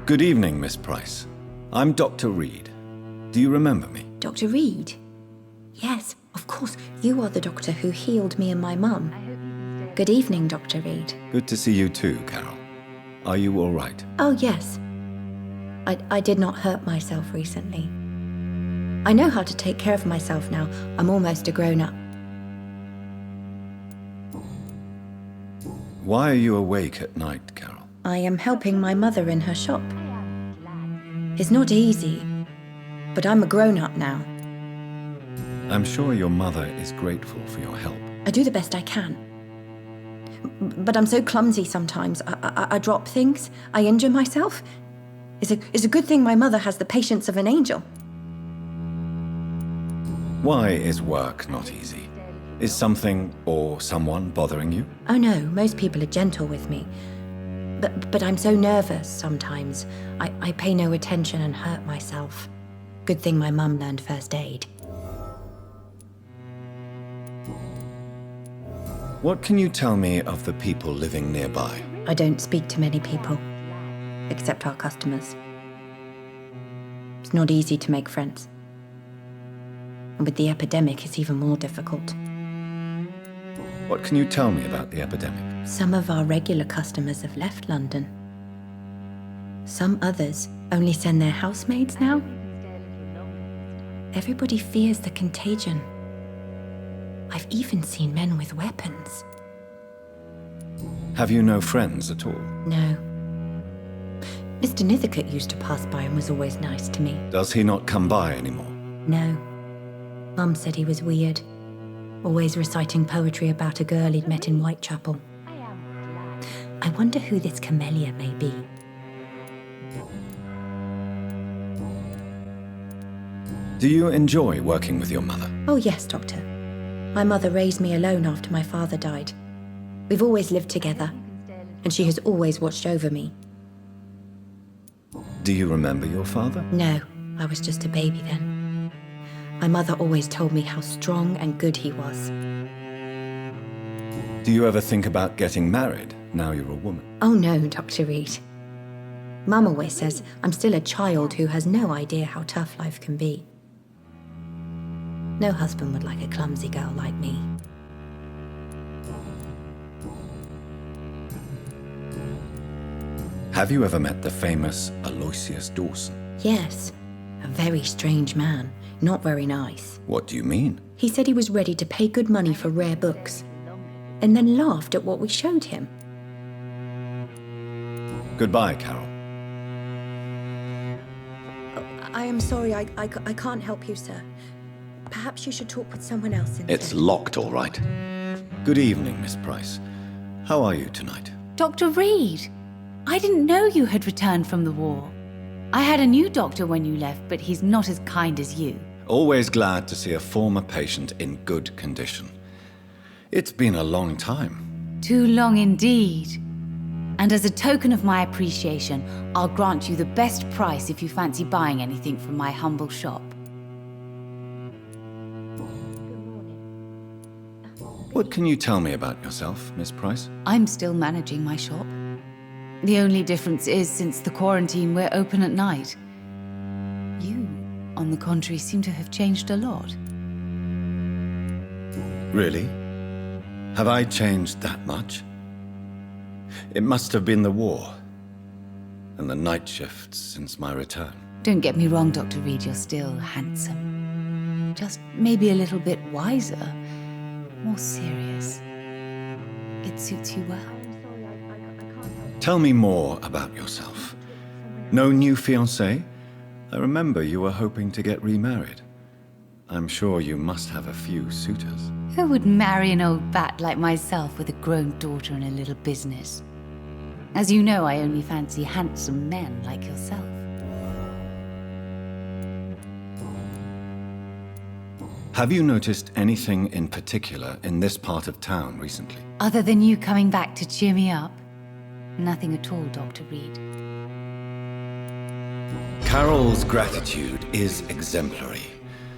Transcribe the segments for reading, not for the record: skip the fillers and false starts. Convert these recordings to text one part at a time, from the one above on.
Good evening, Miss Price. I'm Dr. Reed. Do you remember me? Dr. Reed? Yes, of course. You are the doctor who healed me and my mum. Good evening, Dr. Reed. Good to see you too, Carol. Are you all right? Oh, yes. I did not hurt myself recently. I know how to take care of myself now. I'm almost a grown-up. Why are you awake at night, Carol? I am helping my mother in her shop. It's not easy, but I'm a grown-up now. I'm sure your mother is grateful for your help. I do the best I can. But I'm so clumsy sometimes. I drop things. I injure myself. It's a good thing my mother has the patience of an angel. Why is work not easy? Is something or someone bothering you? Oh no, most people are gentle with me. But I'm so nervous sometimes. I pay no attention and hurt myself. Good thing my mum learned first aid. What can you tell me of the people living nearby? I don't speak to many people, except our customers. It's not easy to make friends. And with the epidemic, it's even more difficult. What can you tell me about the epidemic? Some of our regular customers have left London. Some others only send their housemaids now. Everybody fears the contagion. I've even seen men with weapons. Have you no friends at all? No. Mr. Nithercote used to pass by and was always nice to me. Does he not come by anymore? No. Mum said he was weird. Always reciting poetry about a girl he'd met in Whitechapel. I wonder who this camellia may be. Do you enjoy working with your mother? Oh yes, Doctor. My mother raised me alone after my father died. We've always lived together, and she has always watched over me. Do you remember your father? No, I was just a baby then. My mother always told me how strong and good he was. Do you ever think about getting married now you're a woman? Oh no, Dr. Reed. Mum always says I'm still a child who has no idea how tough life can be. No husband would like a clumsy girl like me. Have you ever met the famous Aloysius Dawson? Yes, a very strange man, not very nice. What do you mean? He said he was ready to pay good money for rare books, and then laughed at what we showed him. Goodbye, Carol. I am sorry, I can't help you, sir. Perhaps you should talk with someone else instead. It's locked, all right. Good evening, Miss Price. How are you tonight? Dr. Reed, I didn't know you had returned from the war. I had a new doctor when you left, but he's not as kind as you. Always glad to see a former patient in good condition. It's been a long time. Too long indeed. And as a token of my appreciation, I'll grant you the best price if you fancy buying anything from my humble shop. What can you tell me about yourself, Miss Price? I'm still managing my shop. The only difference is, since the quarantine, we're open at night. You, on the contrary, seem to have changed a lot. Really? Have I changed that much? It must have been the war and the night shifts since my return. Don't get me wrong, Dr. Reed, you're still handsome. Just maybe a little bit wiser, more serious. It suits you well. Tell me more about yourself. No new fiancé? I remember you were hoping to get remarried. I'm sure you must have a few suitors. Who would marry an old bat like myself with a grown daughter and a little business? As you know, I only fancy handsome men like yourself. Have you noticed anything in particular in this part of town recently? Other than you coming back to cheer me up? Nothing at all, Dr. Reed. Carol's gratitude is exemplary.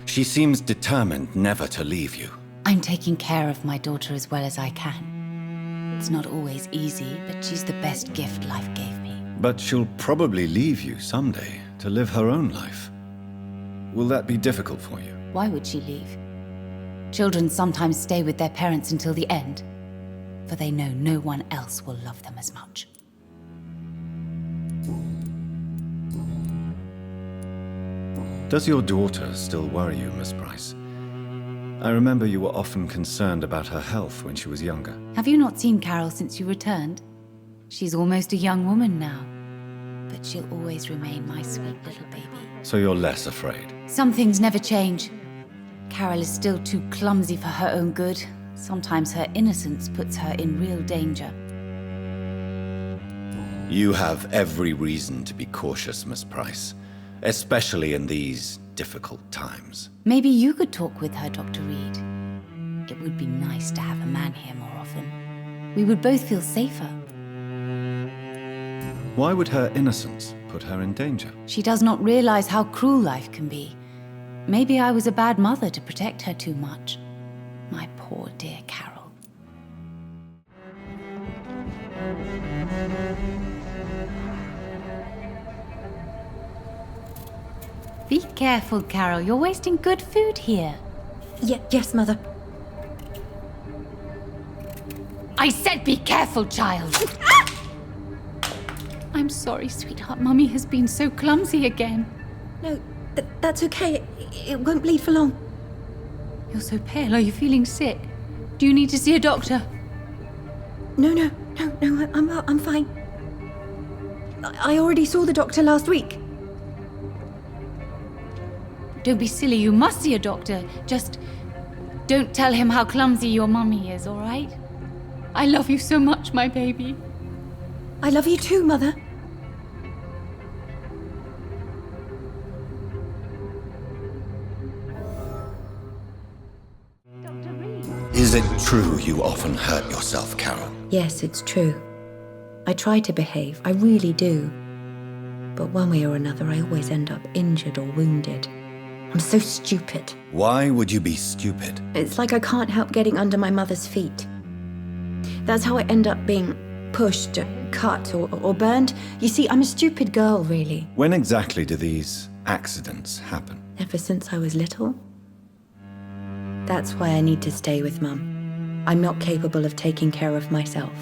She seems determined never to leave you. I'm taking care of my daughter as well as I can. It's not always easy, but she's the best gift life gave me. But she'll probably leave you someday to live her own life. Will that be difficult for you? Why would she leave? Children sometimes stay with their parents until the end, for they know no one else will love them as much. Does your daughter still worry you, Miss Price? I remember you were often concerned about her health when she was younger. Have you not seen Carol since you returned? She's almost a young woman now, but she'll always remain my sweet little baby. So you're less afraid? Some things never change. Carol is still too clumsy for her own good. Sometimes her innocence puts her in real danger. You have every reason to be cautious, Miss Price, especially in these difficult times. Maybe you could talk with her, Dr. Reed. It would be nice to have a man here more often. We would both feel safer. Why would her innocence put her in danger? She does not realize how cruel life can be. Maybe I was a bad mother to protect her too much. My poor dear Carol. Be careful, Carol. You're wasting good food here. Yes, Mother. I said be careful, child! I'm sorry, sweetheart. Mummy has been so clumsy again. No, that's okay. It won't bleed for long. You're so pale. Are you feeling sick? Do you need to see a doctor? No, I'm fine. I already saw the doctor last week. Don't be silly. You must see a doctor. Just don't tell him how clumsy your mummy is, all right? I love you so much, my baby. I love you too, Mother. Is it true you often hurt yourself, Carol? Yes, it's true. I try to behave, I really do. But one way or another, I always end up injured or wounded. I'm so stupid. Why would you be stupid? It's like I can't help getting under my mother's feet. That's how I end up being pushed, cut, or burned. You see, I'm a stupid girl, really. When exactly do these accidents happen? Ever since I was little. That's why I need to stay with Mum. I'm not capable of taking care of myself.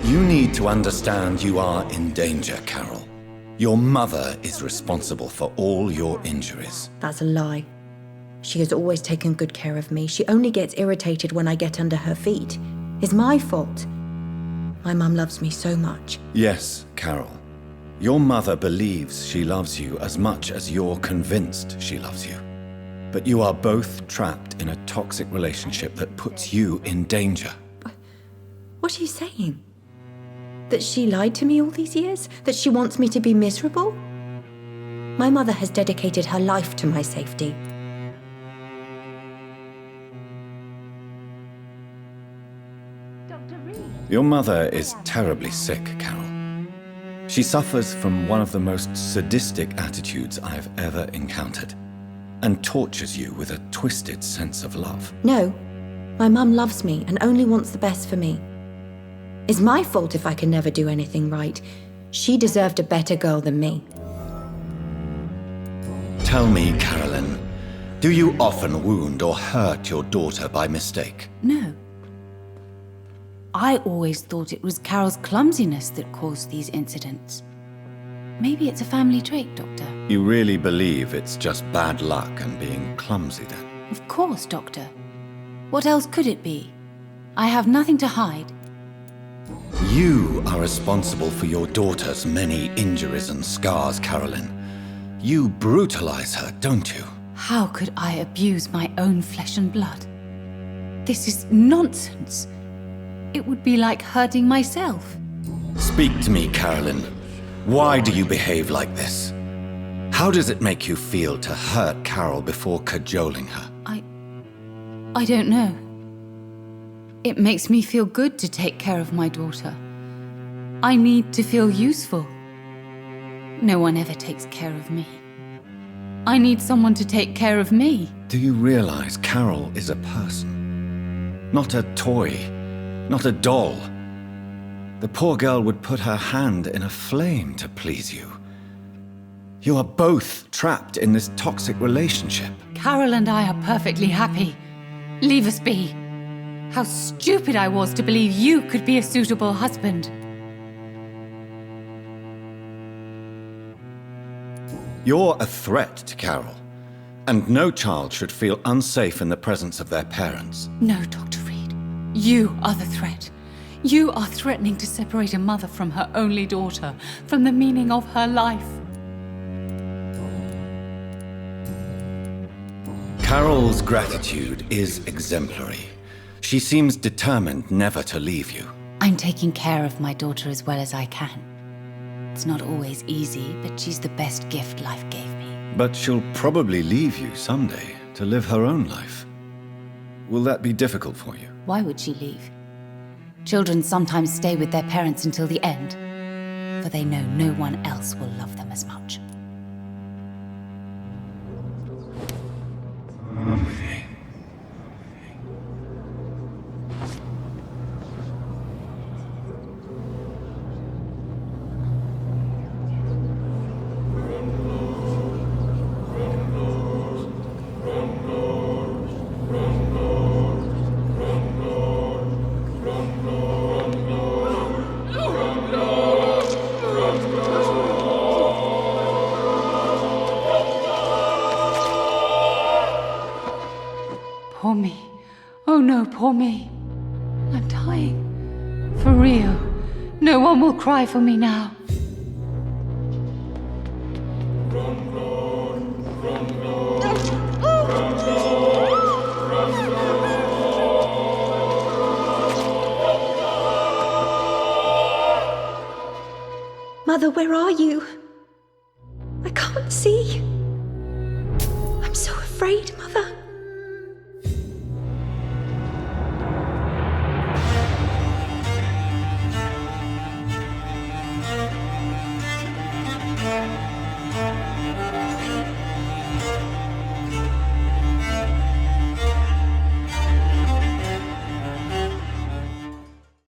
You need to understand you are in danger, Carol. Your mother is responsible for all your injuries. That's a lie. She has always taken good care of me. She only gets irritated when I get under her feet. It's my fault. My mum loves me so much. Yes, Carol. Your mother believes she loves you as much as you're convinced she loves you. But you are both trapped in a toxic relationship that puts you in danger. What are you saying? That she lied to me all these years? That she wants me to be miserable? My mother has dedicated her life to my safety. Your mother is terribly sick, Carol. She suffers from one of the most sadistic attitudes I've ever encountered, and tortures you with a twisted sense of love. No, my mum loves me and only wants the best for me. It's my fault if I can never do anything right. She deserved a better girl than me. Tell me, Carolyn, do you often wound or hurt your daughter by mistake? No. I always thought it was Carol's clumsiness that caused these incidents. Maybe it's a family trait, Doctor. You really believe it's just bad luck and being clumsy then? Of course, Doctor. What else could it be? I have nothing to hide. You are responsible for your daughter's many injuries and scars, Carolyn. You brutalize her, don't you? How could I abuse my own flesh and blood? This is nonsense. It would be like hurting myself. Speak to me, Carolyn. Why do you behave like this? How does it make you feel to hurt Carol before cajoling her? I don't know. It makes me feel good to take care of my daughter. I need to feel useful. No one ever takes care of me. I need someone to take care of me. Do you realize Carol is a person? Not a toy, not a doll. The poor girl would put her hand in a flame to please you. You are both trapped in this toxic relationship. Carol and I are perfectly happy. Leave us be. How stupid I was to believe you could be a suitable husband. You're a threat to Carol, and no child should feel unsafe in the presence of their parents. No, Dr. Reed. You are the threat. You are threatening to separate a mother from her only daughter, from the meaning of her life. Carol's gratitude is exemplary. She seems determined never to leave you. I'm taking care of my daughter as well as I can. It's not always easy, but she's the best gift life gave me. But she'll probably leave you someday to live her own life. Will that be difficult for you? Why would she leave? Children sometimes stay with their parents until the end, for they know no one else will love them as much. Poor me. Oh no, poor me. I'm dying. For real. No one will cry for me now. Mother, where are you? I can't see. I'm so afraid, Mother.